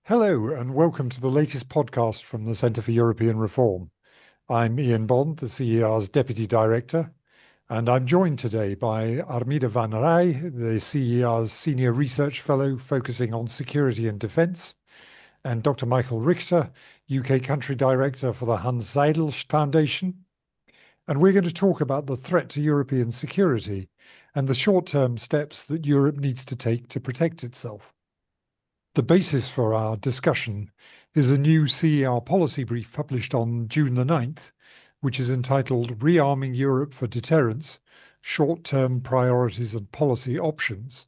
Hello, and welcome to the latest podcast from the Centre for European Reform. I'm Ian Bond, the CER's Deputy Director, and I'm joined today by Armida van Rij, the CER's Senior Research Fellow focusing on security and defence, and Dr. Michael Richter, UK Country Director for the Hans Seidel Foundation. And we're going to talk about the threat to European security and the short-term steps that Europe needs to take to protect itself. The basis for our discussion is a new CER policy brief published on June the 9th, which is entitled Rearming Europe for Deterrence, Short-Term Priorities and Policy Options.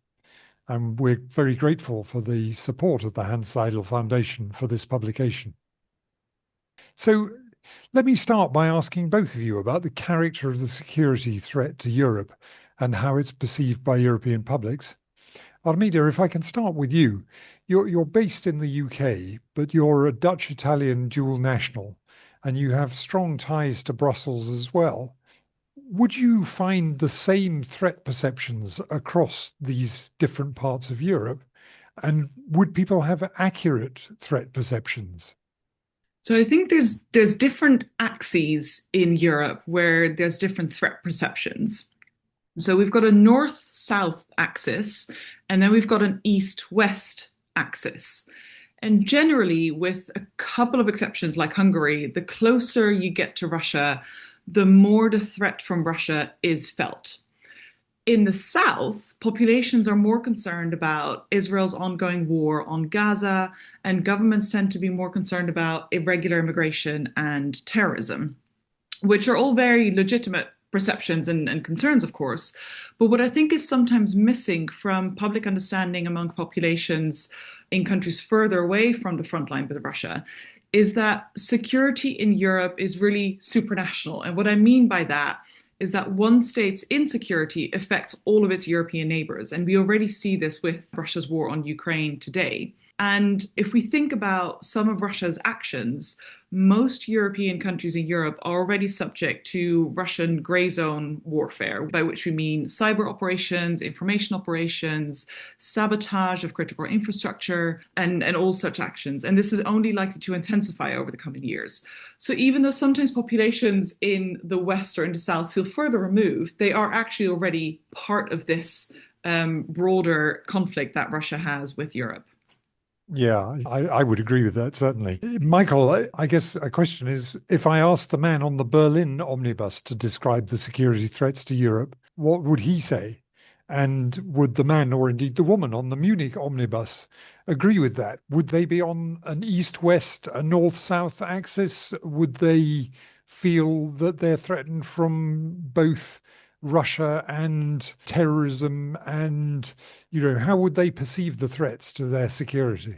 And we're very grateful for the support of the Hans Seidel Foundation for this publication. So let me start by asking both of you about the character of the security threat to Europe and how it's perceived by European publics. Armida, if I can start with you. You're based in the UK, but you're a Dutch-Italian dual national, and you have strong ties to Brussels as well. Would you find the same threat perceptions across these different parts of Europe? And would people have accurate threat perceptions? So I think there's different axes in Europe where there's different threat perceptions. So we've got a north-south axis, and then we've got an east-west axis. And generally, with a couple of exceptions like Hungary, the closer you get to Russia, the more the threat from Russia is felt. In the south, populations are more concerned about Israel's ongoing war on Gaza, and governments tend to be more concerned about irregular immigration and terrorism, which are all very legitimate perceptions and concerns, of course. But what I think is sometimes missing from public understanding among populations in countries further away from the front line with Russia is that security in Europe is really supranational. And what I mean by that is that one state's insecurity affects all of its European neighbors. And we already see this with Russia's war on Ukraine today. And if we think about some of Russia's actions, most European countries in Europe are already subject to Russian gray zone warfare, by which we mean cyber operations, information operations, sabotage of critical infrastructure, and all such actions. And this is only likely to intensify over the coming years. So even though sometimes populations in the West or in the South feel further removed, they are actually already part of this broader conflict that Russia has with Europe. Yeah, I would agree with that, certainly. Michael, I guess a question is, if I asked the man on the Berlin omnibus to describe the security threats to Europe, what would he say? And would the man, or indeed the woman on the Munich omnibus, agree with that? Would they be on an east-west, a north-south axis? Would they feel that they're threatened from both Russia and terrorism, and how would they perceive the threats to their security?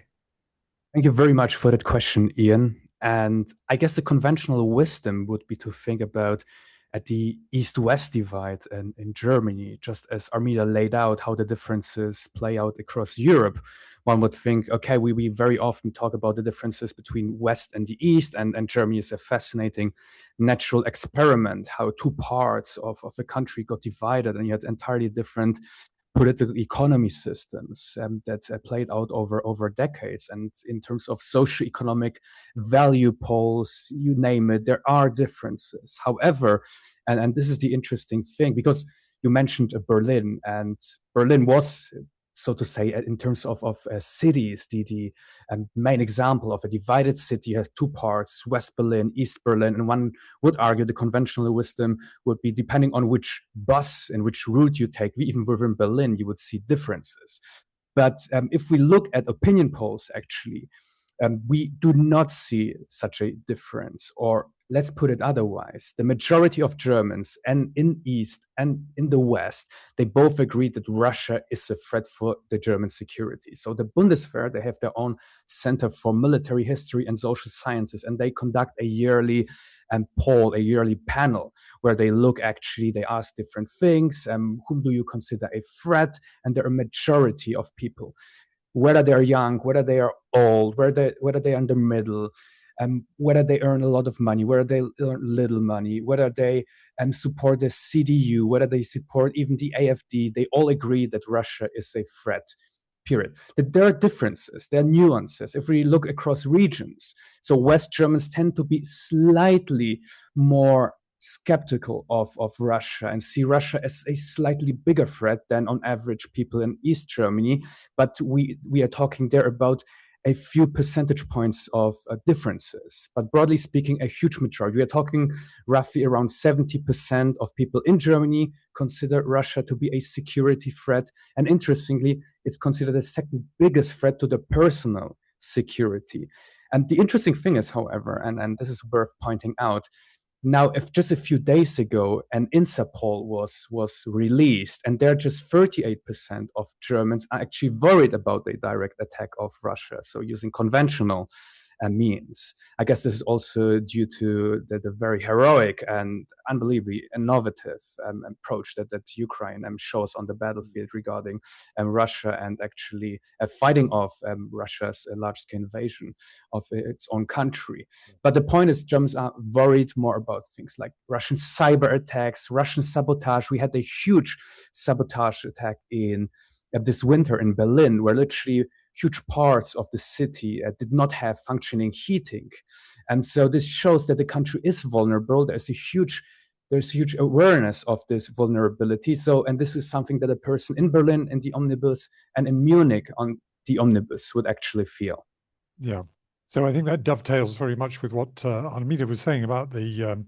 Thank you very much for that question, Ian. And I guess the conventional wisdom would be to think about at the East-West divide in Germany, just as Armida laid out how the differences play out across Europe. One would think, okay, we very often talk about the differences between West and the East, and Germany is a fascinating natural experiment, how two parts of the country got divided and you had entirely different political economy systems that played out over decades. And in terms of socioeconomic value poles, you name it, there are differences. However, and this is the interesting thing, because you mentioned Berlin, and Berlin was, so to say, in terms of cities, the main example of a divided city has two parts, West Berlin, East Berlin, and one would argue the conventional wisdom would be depending on which bus and which route you take, even within Berlin, you would see differences. But if we look at opinion polls, actually, we do not see such a difference. Or let's put it otherwise, the majority of Germans and in East and in the West, they both agree that Russia is a threat for the German security. So the Bundeswehr, they have their own Center for Military History and Social Sciences, and they conduct a yearly poll, a yearly panel, where they ask different things. Whom do you consider a threat? And there are a majority of people, whether they're young, whether they are old, whether they are in the middle, whether they earn a lot of money, whether they earn little money, whether they support the CDU, whether they support even the AfD, they all agree that Russia is a threat. period. That there are differences, there are nuances. If we look across regions, so West Germans tend to be slightly more skeptical of Russia and see Russia as a slightly bigger threat than on average people in East Germany. But we are talking there about a few percentage points of differences, but broadly speaking, a huge majority. We are talking roughly around 70% of people in Germany consider Russia to be a security threat. And interestingly, it's considered the second biggest threat to the personal security. And the interesting thing is, however, and this is worth pointing out, now, if just a few days ago an INSA poll was released, and there just 38% of Germans are actually worried about a direct attack of Russia, so using conventional means. I guess this is also due to the very heroic and unbelievably innovative approach that Ukraine shows on the battlefield regarding Russia and actually fighting off Russia's large-scale invasion of its own country. But the point is, Germans are worried more about things like Russian cyber attacks, Russian sabotage. We had a huge sabotage attack in this winter in Berlin, where literally huge parts of the city did not have functioning heating. And so this shows that the country is vulnerable. There's huge awareness of this vulnerability. So, and this is something that a person in Berlin in the omnibus and in Munich on the omnibus would actually feel. Yeah. So I think that dovetails very much with what Armida was saying about the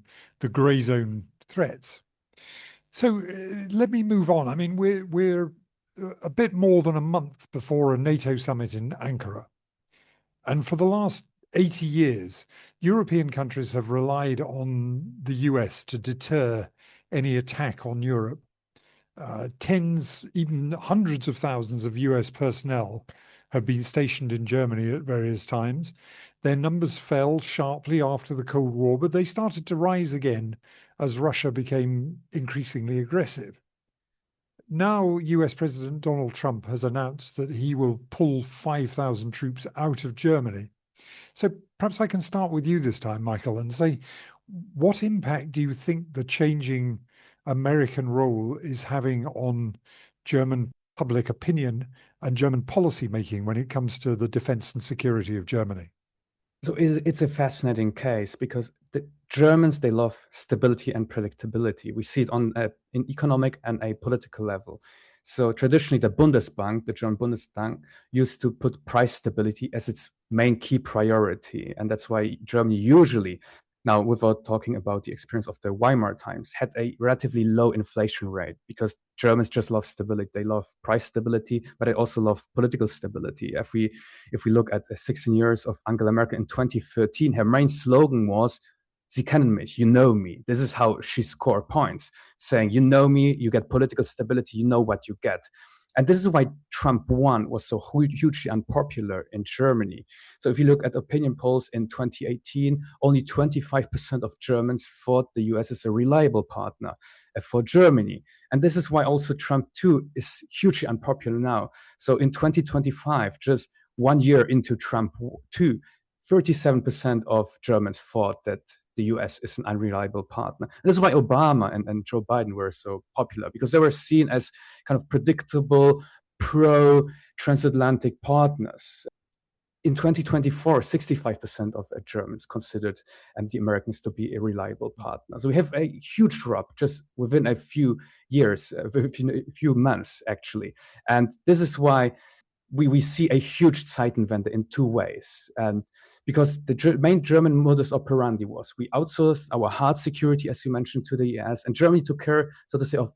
grey zone threats. So let me move on. I mean, we're a bit more than a month before a NATO summit in Ankara. And for the last 80 years, European countries have relied on the US to deter any attack on Europe. Tens, even hundreds of thousands of US personnel have been stationed in Germany at various times. Their numbers fell sharply after the Cold War, but they started to rise again as Russia became increasingly aggressive. Now, US President Donald Trump has announced that he will pull 5,000 troops out of Germany. So perhaps I can start with you this time, Michael, and say, what impact do you think the changing American role is having on German public opinion and German policy making when it comes to the defense and security of Germany? So it's a fascinating case because the Germans, they love stability and predictability. We see it on in economic and a political level. So traditionally, the Bundesbank, the German Bundesbank, used to put price stability as its main key priority. And that's why Germany usually, now without talking about the experience of the Weimar times, had a relatively low inflation rate because Germans just love stability. They love price stability, but they also love political stability. If we look at 16 years of Angela Merkel in 2013, her main slogan was, Sie kennen mich, you know me. This is how she scored points, saying, you know me, you get political stability, you know what you get. And this is why Trump won was so hugely unpopular in Germany. So if you look at opinion polls in 2018, only 25% of Germans thought the US is a reliable partner for Germany. And this is why also Trump too is hugely unpopular now. So in 2025, just 1 year into Trump 2, 37% of Germans thought that the US is an unreliable partner. And this is why Obama and Joe Biden were so popular, because they were seen as kind of predictable, pro-transatlantic partners. In 2024, 65% of Germans considered the Americans to be a reliable partner. So we have a huge drop just within a few years, within a few months, actually. And this is why we see a huge Zeitenwende in two ways. And because the main German modus operandi was we outsourced our hard security, as you mentioned, to the US, and Germany took care, so to say, of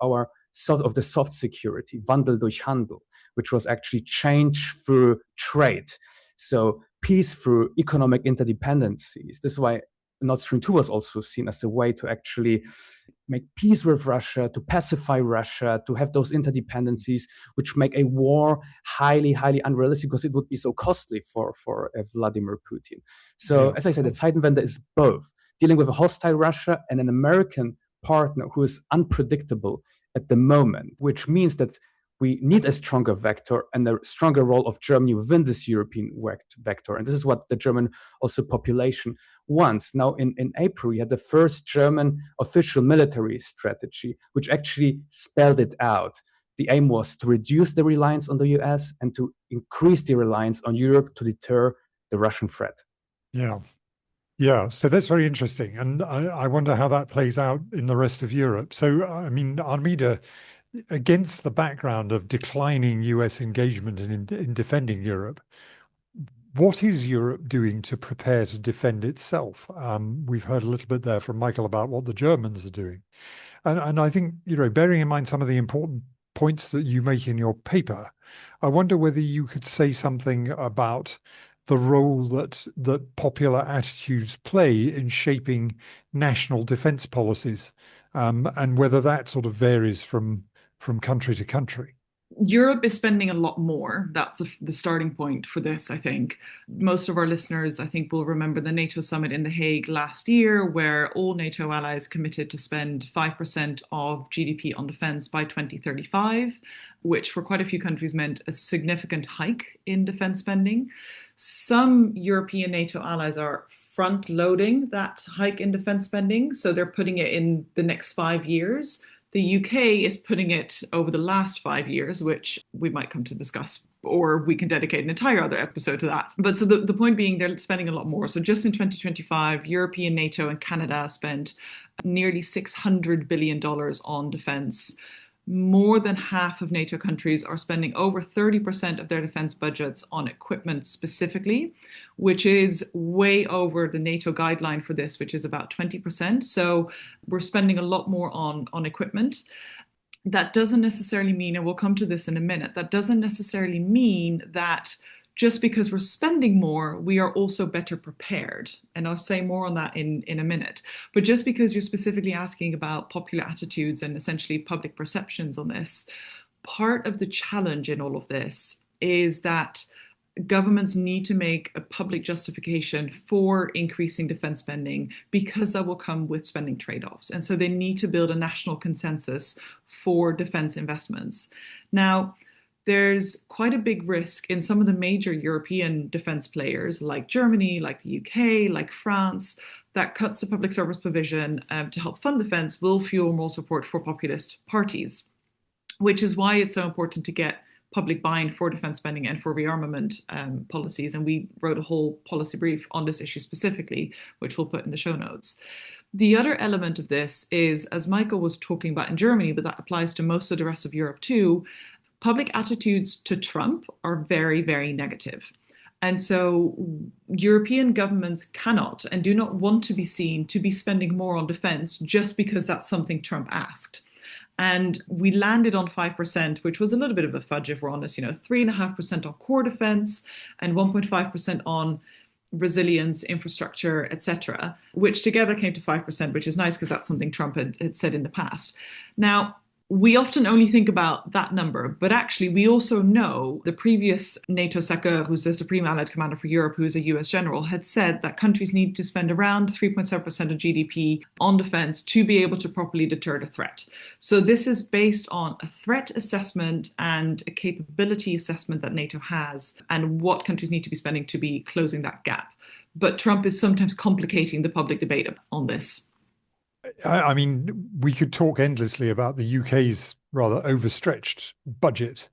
the soft security, Wandel durch Handel, which was actually change through trade. So peace through economic interdependencies. This is why Nord Stream 2 was also seen as a way to actually make peace with Russia, to pacify Russia, to have those interdependencies, which make a war highly, highly unrealistic because it would be so costly for Vladimir Putin. So, as I said, the Zeitenwende is both dealing with a hostile Russia and an American partner who is unpredictable at the moment, which means that we need a stronger vector and a stronger role of Germany within this European vector. And this is what the German also population wants. Now, in April, we had the first German official military strategy, which actually spelled it out. The aim was to reduce the reliance on the US and to increase the reliance on Europe to deter the Russian threat. Yeah. Yeah, so that's very interesting. And I wonder how that plays out in the rest of Europe. So, I mean, Armida, against the background of declining US engagement in defending Europe, what is Europe doing to prepare to defend itself? We've heard a little bit there from Michael about what the Germans are doing. And I think, bearing in mind some of the important points that you make in your paper, I wonder whether you could say something about the role that popular attitudes play in shaping national defense policies, and whether that sort of varies from country to country. Europe is spending a lot more. That's the starting point for this, I think. Most of our listeners, I think, will remember the NATO summit in The Hague last year, where all NATO allies committed to spend 5% of GDP on defense by 2035, which for quite a few countries meant a significant hike in defense spending. Some European NATO allies are front-loading that hike in defense spending, so they're putting it in the next 5 years. The UK is putting it over the last 5 years, which we might come to discuss, or we can dedicate an entire other episode to that. But so the point being, they're spending a lot more. So just in 2025, European NATO and Canada spent nearly $600 billion on defense. More than half of NATO countries are spending over 30% of their defense budgets on equipment specifically, which is way over the NATO guideline for this, which is about 20%. So we're spending a lot more on equipment. That doesn't necessarily mean, and we'll come to this in a minute, that doesn't necessarily mean that just because we're spending more, we are also better prepared. And I'll say more on that in a minute. But just because you're specifically asking about popular attitudes and essentially public perceptions on this, part of the challenge in all of this is that governments need to make a public justification for increasing defense spending, because that will come with spending trade-offs. And so they need to build a national consensus for defense investments. Now, there's quite a big risk in some of the major European defense players like Germany, like the UK, like France, that cuts to public service provision to help fund defense will fuel more support for populist parties, which is why it's so important to get public buy-in for defense spending and for rearmament policies. And we wrote a whole policy brief on this issue specifically, which we'll put in the show notes. The other element of this is, as Michael was talking about in Germany, but that applies to most of the rest of Europe too, public attitudes to Trump are very, very negative. And so European governments cannot and do not want to be seen to be spending more on defense just because that's something Trump asked. And we landed on 5%, which was a little bit of a fudge, if we're honest, 3.5% on core defense and 1.5% on resilience, infrastructure, etc., which together came to 5%, which is nice because that's something Trump had said in the past. Now, we often only think about that number, but actually we also know the previous NATO CER, who's the Supreme Allied Commander for Europe, who is a US general, had said that countries need to spend around 3.7% of GDP on defense to be able to properly deter the threat. So this is based on a threat assessment and a capability assessment that NATO has and what countries need to be spending to be closing that gap. But Trump is sometimes complicating the public debate on this. I mean, we could talk endlessly about the UK's rather overstretched budget,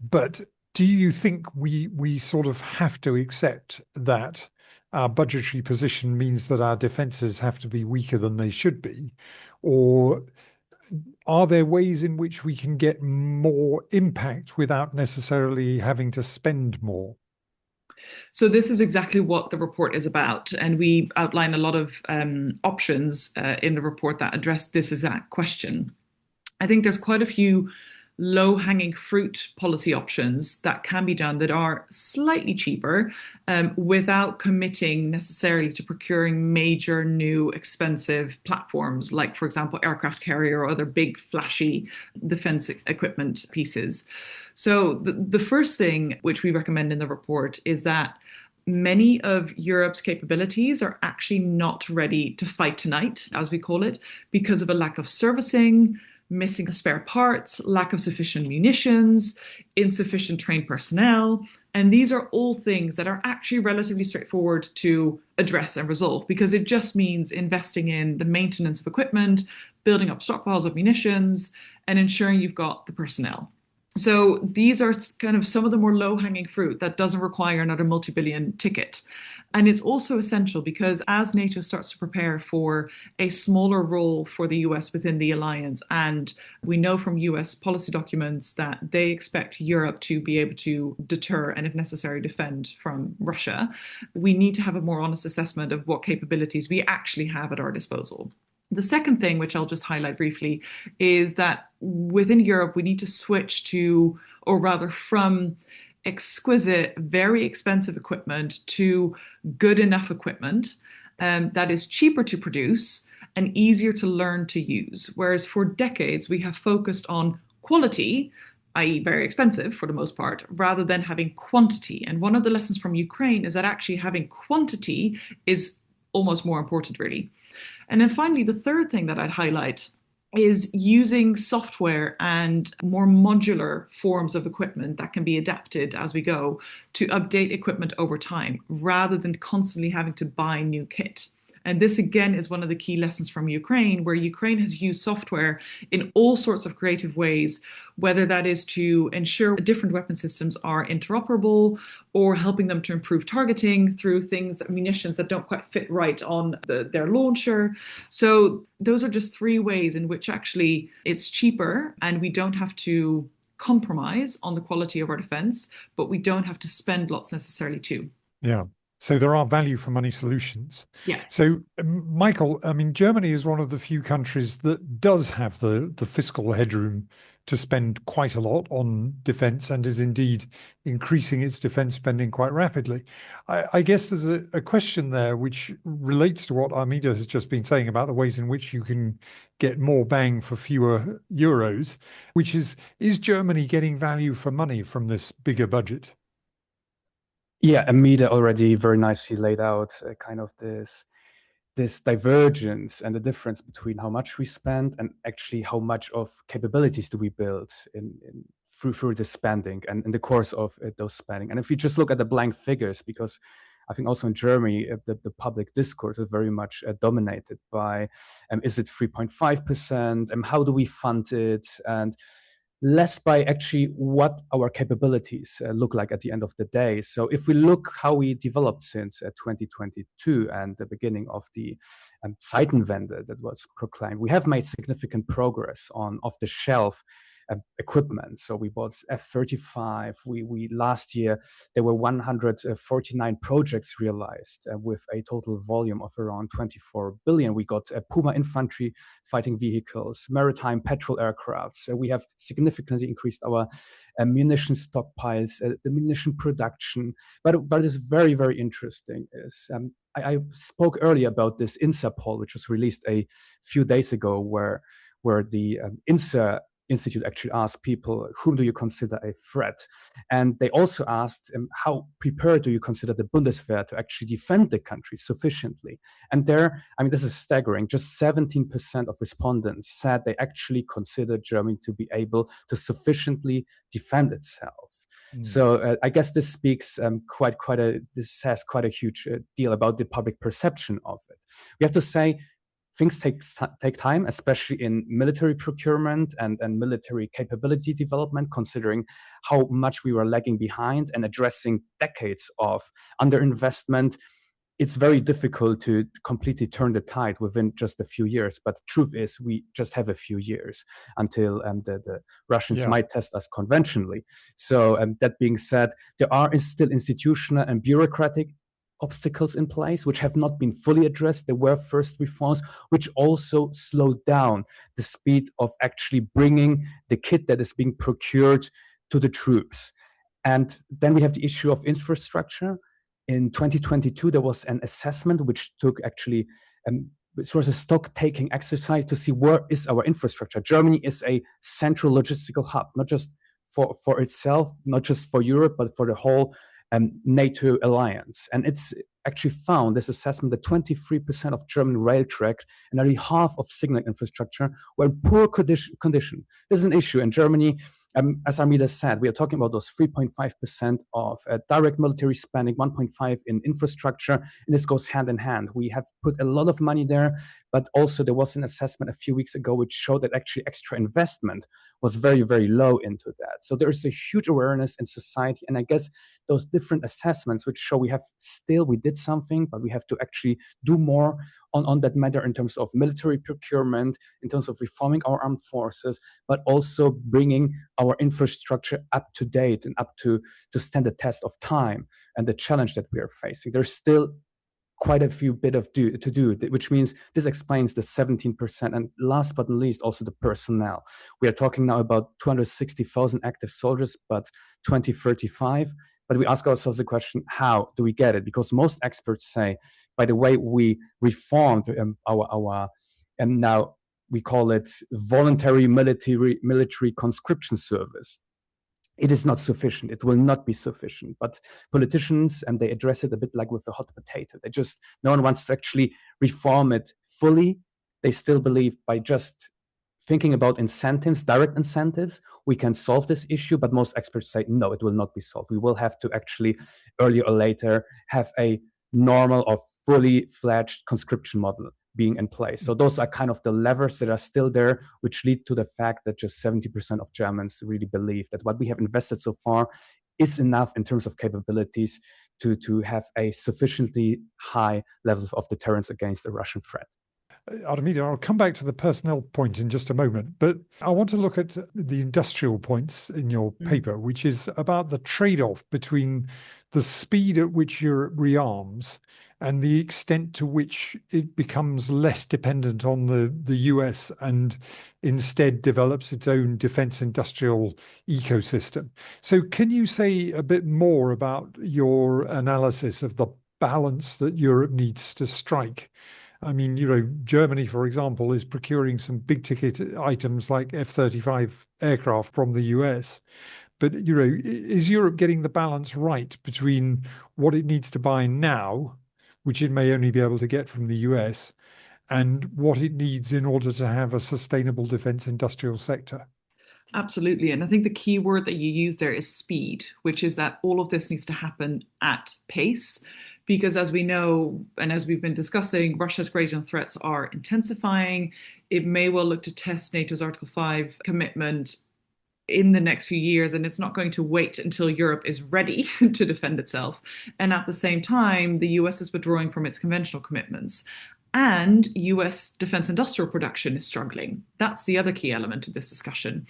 but do you think we sort of have to accept that our budgetary position means that our defences have to be weaker than they should be? Or are there ways in which we can get more impact without necessarily having to spend more? So this is exactly what the report is about. And we outline a lot of options in the report that address this exact question. I think there's quite a few low-hanging fruit policy options that can be done that are slightly cheaper without committing necessarily to procuring major new expensive platforms, like, for example, aircraft carrier or other big flashy defense equipment pieces. So the first thing which we recommend in the report is that many of Europe's capabilities are actually not ready to fight tonight, as we call it, because of a lack of servicing, missing spare parts, lack of sufficient munitions, insufficient trained personnel. And these are all things that are actually relatively straightforward to address and resolve, because it just means investing in the maintenance of equipment, building up stockpiles of munitions, and ensuring you've got the personnel. So these are kind of some of the more low-hanging fruit that doesn't require another multi-billion ticket. And it's also essential because as NATO starts to prepare for a smaller role for the US within the alliance, and we know from US policy documents that they expect Europe to be able to deter and, if necessary, defend from Russia, we need to have a more honest assessment of what capabilities we actually have at our disposal. The second thing, which I'll just highlight briefly, is that within Europe, we need to switch to, or rather from exquisite, very expensive equipment to good enough equipment that is cheaper to produce and easier to learn to use. Whereas for decades, we have focused on quality, i.e. very expensive for the most part, rather than having quantity. And one of the lessons from Ukraine is that actually having quantity is almost more important, really. And then finally, the third thing that I'd highlight is using software and more modular forms of equipment that can be adapted as we go to update equipment over time, rather than constantly having to buy new kit. And this, again, is one of the key lessons from Ukraine, where Ukraine has used software in all sorts of creative ways, whether that is to ensure different weapon systems are interoperable or helping them to improve targeting through things, munitions that don't quite fit right on their launcher. So those are just three ways in which actually it's cheaper and we don't have to compromise on the quality of our defense, but we don't have to spend lots necessarily too. Yeah. So there are value for money solutions. Yes. So, Michael, I mean, Germany is one of the few countries that does have the fiscal headroom to spend quite a lot on defense and is indeed increasing its defense spending quite rapidly. I guess there's a question there which relates to what Armida has just been saying about the ways in which you can get more bang for fewer euros, which is Germany getting value for money from this bigger budget? Yeah, Amida already very nicely laid out kind of this divergence and the difference between how much we spend and actually how much of capabilities do we build through the spending and in the course of those spending. And if we just look at the blank figures, because I think also in Germany, the public discourse is very much dominated by, is it 3.5%? How do we fund it? And less by actually what our capabilities look like at the end of the day. So if we look how we developed since 2022 and the beginning of the Zeitenwende that was proclaimed, we have made significant progress on off-the-shelf equipment. So we bought F-35. We last year there were 149 projects realized with a total volume of around 24 billion. We got Puma infantry fighting vehicles, maritime patrol aircrafts. So we have significantly increased our munition stockpiles, the munition production. But what is very, very interesting is I spoke earlier about this INSA poll, which was released a few days ago, where the INSA Institute actually asked people, whom do you consider a threat? And they also asked, how prepared do you consider the Bundeswehr to actually defend the country sufficiently? And there, I mean, this is staggering. Just 17% of respondents said they actually consider Germany to be able to sufficiently defend itself. So I guess this speaks this says quite a huge deal about the public perception of it. We have to say, things take time, especially in military procurement and military capability development, considering how much we were lagging behind and addressing decades of underinvestment. It's very difficult to completely turn the tide within just a few years. But the truth is, we just have a few years until the Russians might test us conventionally. So that being said, there are still institutional and bureaucratic obstacles in place which have not been fully addressed. There were first reforms which also slowed down the speed of actually bringing the kit that is being procured to the troops. And then we have the issue of infrastructure. In 2022, there was an assessment which took actually, it was a stock-taking exercise to see where is our infrastructure. Germany is a central logistical hub, not just for itself, not just for Europe, but for the whole NATO alliance. And it's actually found, this assessment, that 23% of German rail track and nearly half of signal infrastructure were in poor condition. This is an issue in Germany. As Armida said, we are talking about those 3.5% of direct military spending, 1.5 in infrastructure, and this goes hand in hand. We have put a lot of money there, but also there was an assessment a few weeks ago which showed that actually extra investment was very, very low into that. So there is a huge awareness in society, and I guess those different assessments which show we did something, but we have to actually do more on that matter in terms of military procurement, in terms of reforming our armed forces, but also bringing our infrastructure up to date and up to stand the test of time and the challenge that we are facing. There's still quite a few bit to do, which means this explains the 17%. And last but not least, also the personnel. We are talking now about 260,000 active soldiers, but 2035. But we ask ourselves the question, how do we get it? Because most experts say, by the way, we reformed our and now we call it voluntary military conscription service. It is not sufficient. It will not be sufficient. But politicians, and they address it a bit like with a hot potato. No one wants to actually reform it fully. They still believe by just thinking about incentives, direct incentives, we can solve this issue. But most experts say, no, it will not be solved. We will have to actually, earlier or later, have a normal or fully fledged conscription model being in place. So those are kind of the levers that are still there, which lead to the fact that just 70% of Germans really believe that what we have invested so far is enough in terms of capabilities to have a sufficiently high level of deterrence against the Russian threat. Armida, I'll come back to the personnel point in just a moment, but I want to look at the industrial points in your paper, which is about the trade-off between the speed at which Europe rearms and the extent to which it becomes less dependent on the US and instead develops its own defense industrial ecosystem. So can you say a bit more about your analysis of the balance that Europe needs to strike? I mean, Germany, for example, is procuring some big ticket items like F-35 aircraft from the US. But, is Europe getting the balance right between what it needs to buy now, which it may only be able to get from the US, and what it needs in order to have a sustainable defense industrial sector? Absolutely. And I think the key word that you use there is speed, which is that all of this needs to happen at pace. Because as we know, and as we've been discussing, Russia's gray zone threats are intensifying. It may well look to test NATO's Article 5 commitment in the next few years, and it's not going to wait until Europe is ready to defend itself. And at the same time, the US is withdrawing from its conventional commitments. And US defense industrial production is struggling. That's the other key element of this discussion.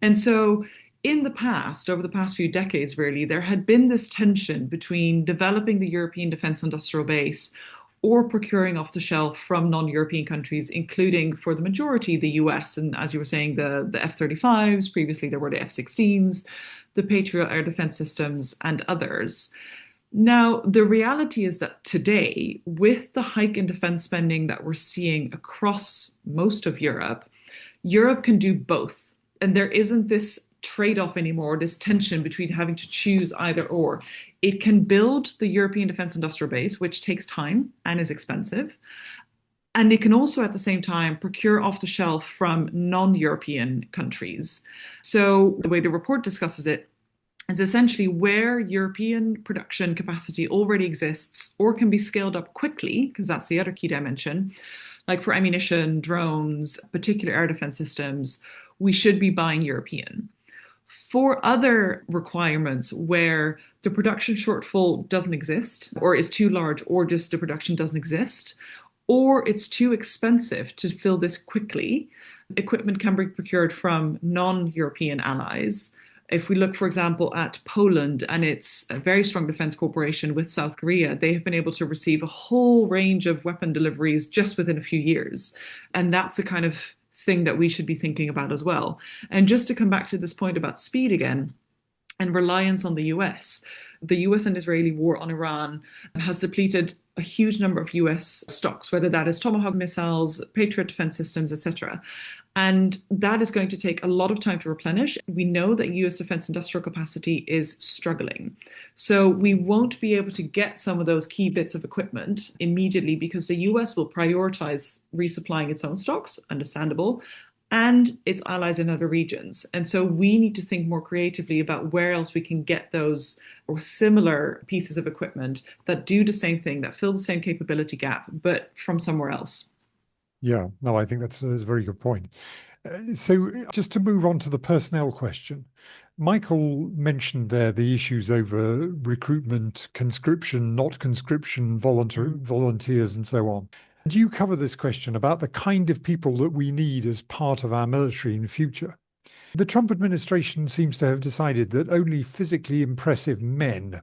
And so in the past, over the past few decades, really, there had been this tension between developing the European defense industrial base or procuring off the shelf from non-European countries, including, for the majority, the US. And as you were saying, the F-35s, previously there were the F-16s, the Patriot air defense systems, and others. Now, the reality is that today, with the hike in defense spending that we're seeing across most of Europe, Europe can do both. And there isn't this trade-off anymore, this tension between having to choose either or. It can build the European defense industrial base, which takes time and is expensive. And it can also, at the same time, procure off the shelf from non-European countries. So the way the report discusses it is essentially where European production capacity already exists or can be scaled up quickly, because that's the other key dimension, like for ammunition, drones, particular air defense systems, we should be buying European. For other requirements where the production shortfall doesn't exist, or is too large, or just the production doesn't exist, or it's too expensive to fill this quickly, equipment can be procured from non-European allies. If we look, for example, at Poland and its very strong defense cooperation with South Korea, they have been able to receive a whole range of weapon deliveries just within a few years. And that's the kind of thing that we should be thinking about as well. And just to come back to this point about speed again and reliance on the US and Israeli war on Iran has depleted a huge number of US stocks, whether that is Tomahawk missiles, Patriot defense systems, etc. And that is going to take a lot of time to replenish. We know that US defense industrial capacity is struggling. So we won't be able to get some of those key bits of equipment immediately because the US will prioritize resupplying its own stocks, understandable, and its allies in other regions. And so we need to think more creatively about where else we can get those or similar pieces of equipment that do the same thing, that fill the same capability gap, but from somewhere else. Yeah, no, I think that's a very good point. So just to move on to the personnel question, Michael mentioned there the issues over recruitment, conscription, not conscription, volunteers, and so on. Do you cover this question about the kind of people that we need as part of our military in the future? The Trump administration seems to have decided that only physically impressive men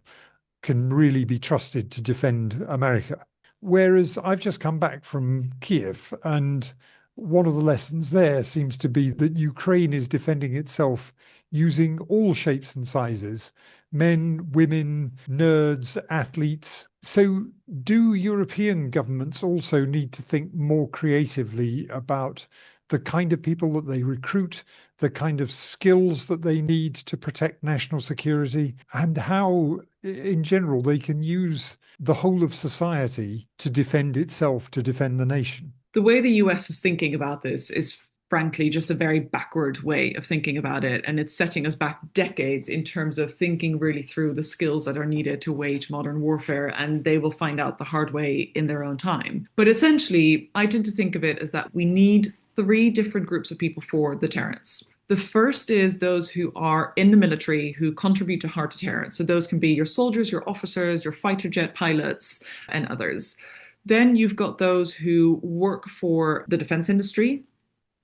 can really be trusted to defend America. Whereas I've just come back from Kiev, and one of the lessons there seems to be that Ukraine is defending itself using all shapes and sizes, men, women, nerds, athletes. So do European governments also need to think more creatively about the kind of people that they recruit, the kind of skills that they need to protect national security, and how, in general, they can use the whole of society to defend itself, to defend the nation? The way the US is thinking about this is frankly just a very backward way of thinking about it. And it's setting us back decades in terms of thinking really through the skills that are needed to wage modern warfare. And they will find out the hard way in their own time. But essentially, I tend to think of it as that we need three different groups of people for deterrence. The first is those who are in the military who contribute to hard deterrence. So those can be your soldiers, your officers, your fighter jet pilots, and others. Then you've got those who work for the defense industry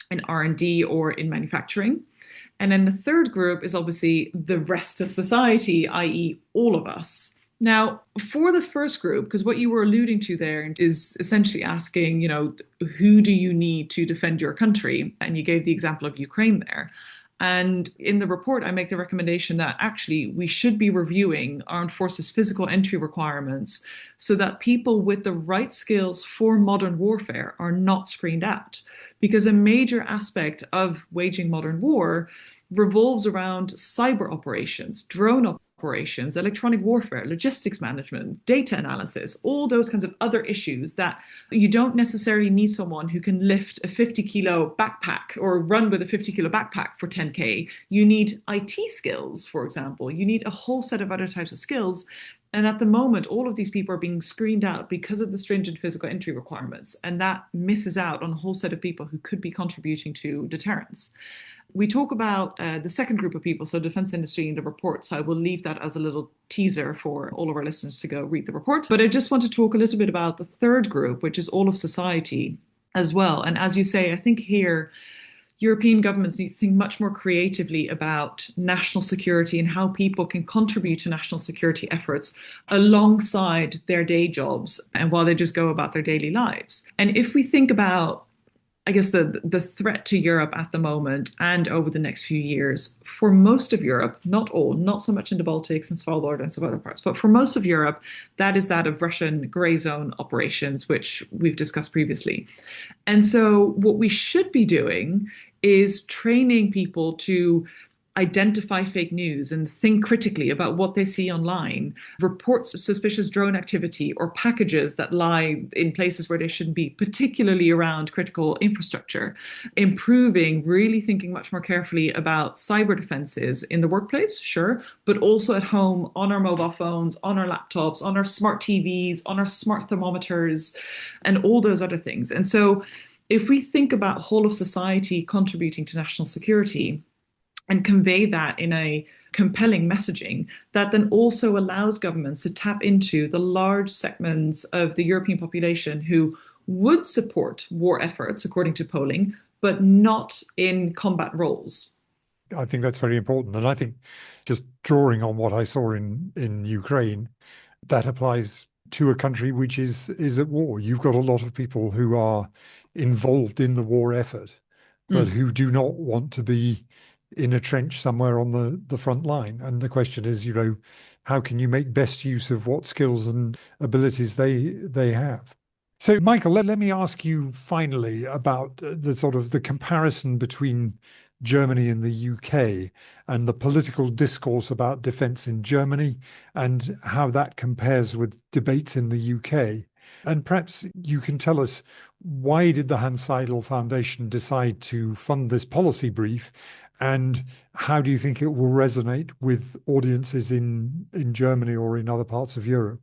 in R&D or in manufacturing. And then the third group is obviously the rest of society, i.e. all of us. Now, for the first group, because what you were alluding to there is essentially asking, who do you need to defend your country? And you gave the example of Ukraine there. And in the report, I make the recommendation that actually we should be reviewing armed forces physical entry requirements so that people with the right skills for modern warfare are not screened out. Because a major aspect of waging modern war revolves around cyber operations, drone operations, electronic warfare, logistics management, data analysis, all those kinds of other issues that you don't necessarily need someone who can lift a 50-kilo backpack or run with a 50-kilo backpack for 10K. You need IT skills, for example. You need a whole set of other types of skills. And at the moment, all of these people are being screened out because of the stringent physical entry requirements. And that misses out on a whole set of people who could be contributing to deterrence. We talk about the second group of people, so defense industry in the report. So I will leave that as a little teaser for all of our listeners to go read the report. But I just want to talk a little bit about the third group, which is all of society as well. And as you say, I think here, European governments need to think much more creatively about national security and how people can contribute to national security efforts alongside their day jobs and while they just go about their daily lives. And if we think about, I guess, the threat to Europe at the moment and over the next few years, for most of Europe, not all, not so much in the Baltics and Svalbard and some other parts, but for most of Europe, that is that of Russian gray zone operations, which we've discussed previously. And so what we should be doing is training people to identify fake news and think critically about what they see online, report suspicious drone activity or packages that lie in places where they shouldn't be, particularly around critical infrastructure, improving, really thinking much more carefully about cyber defenses in the workplace, sure, but also at home, on our mobile phones, on our laptops, on our smart TVs, on our smart thermometers, and all those other things. And so if we think about whole of society contributing to national security and convey that in a compelling messaging, that then also allows governments to tap into the large segments of the European population who would support war efforts, according to polling, but not in combat roles. I think that's very important. And I think just drawing on what I saw in Ukraine, that applies to a country which is at war. You've got a lot of people who are involved in the war effort, but who do not want to be in a trench somewhere on the front line. And the question is, how can you make best use of what skills and abilities they have? So, Michael, let me ask you finally about the sort of the comparison between Germany and the UK and the political discourse about defense in Germany and how that compares with debates in the UK. And perhaps you can tell us, why did the Hans Seidel Foundation decide to fund this policy brief, and how do you think it will resonate with audiences in Germany or in other parts of Europe?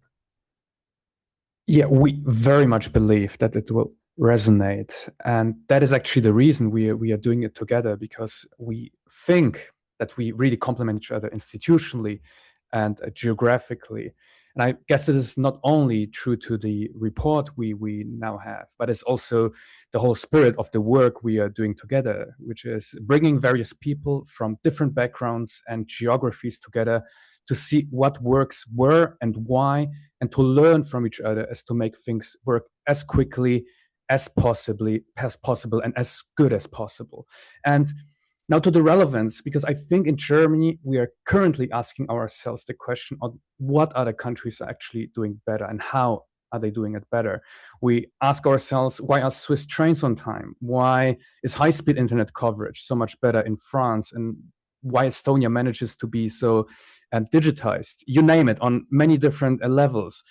Yeah, we very much believe that it will resonate. And that is actually the reason we are doing it together, because we think that we really complement each other institutionally and geographically. And I guess it is not only true to the report we now have, but it's also the whole spirit of the work we are doing together, which is bringing various people from different backgrounds and geographies together to see what works where and why, and to learn from each other as to make things work as quickly as possible and as good as possible. And now to the relevance, because I think in Germany, we are currently asking ourselves the question of what other countries are actually doing better and how are they doing it better. We ask ourselves, why are Swiss trains on time? Why is high-speed internet coverage so much better in France? And why Estonia manages to be so digitized, you name it, on many different levels.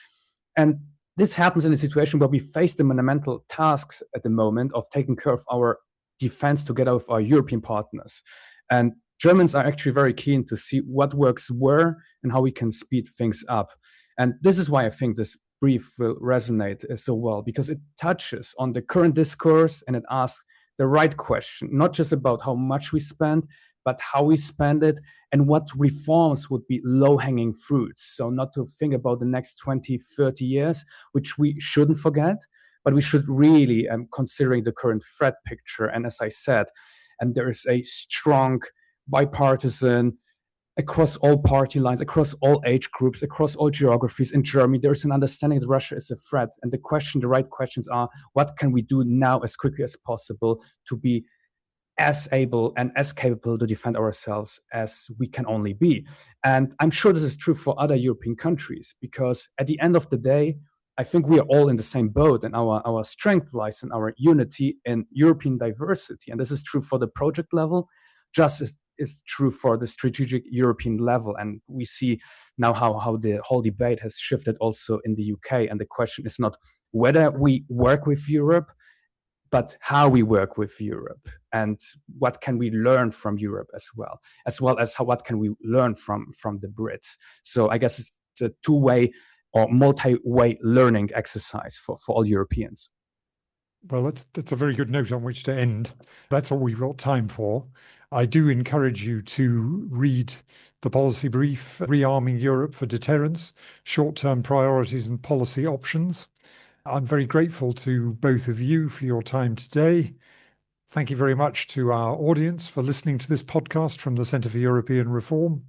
And this happens in a situation where we face the monumental tasks at the moment of taking care of our defense together with our European partners. And Germans are actually very keen to see what works where and how we can speed things up. And this is why I think this brief will resonate so well, because it touches on the current discourse and it asks the right question, not just about how much we spend, but how we spend it and what reforms would be low-hanging fruits. So not to think about the next 20, 30 years, which we shouldn't forget, but we should really considering the current threat picture. And as I said, there is a strong bipartisan, across all party lines, across all age groups, across all geographies in Germany, there is an understanding that Russia is a threat. And the right questions are, what can we do now as quickly as possible to be as able and as capable to defend ourselves as we can only be? And I'm sure this is true for other European countries, because at the end of the day, I think we are all in the same boat, and our strength lies in our unity in European diversity. And this is true for the project level, just as is true for the strategic European level. And we see now how the whole debate has shifted also in the UK. And the question is not whether we work with Europe, but how we work with Europe and what can we learn from Europe as well as what can we learn from the Brits. So I guess it's a two-way or multi-way learning exercise for all Europeans. Well, that's a very good note on which to end. That's all we've got time for. I do encourage you to read the policy brief, Rearming Europe for Deterrence, Short-Term Priorities and Policy Options. I'm very grateful to both of you for your time today. Thank you very much to our audience for listening to this podcast from the Centre for European Reform.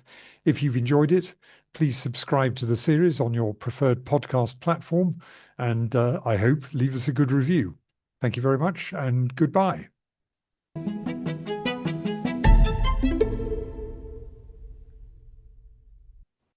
If you've enjoyed it, please subscribe to the series on your preferred podcast platform, and I hope leave us a good review. Thank you very much, and goodbye.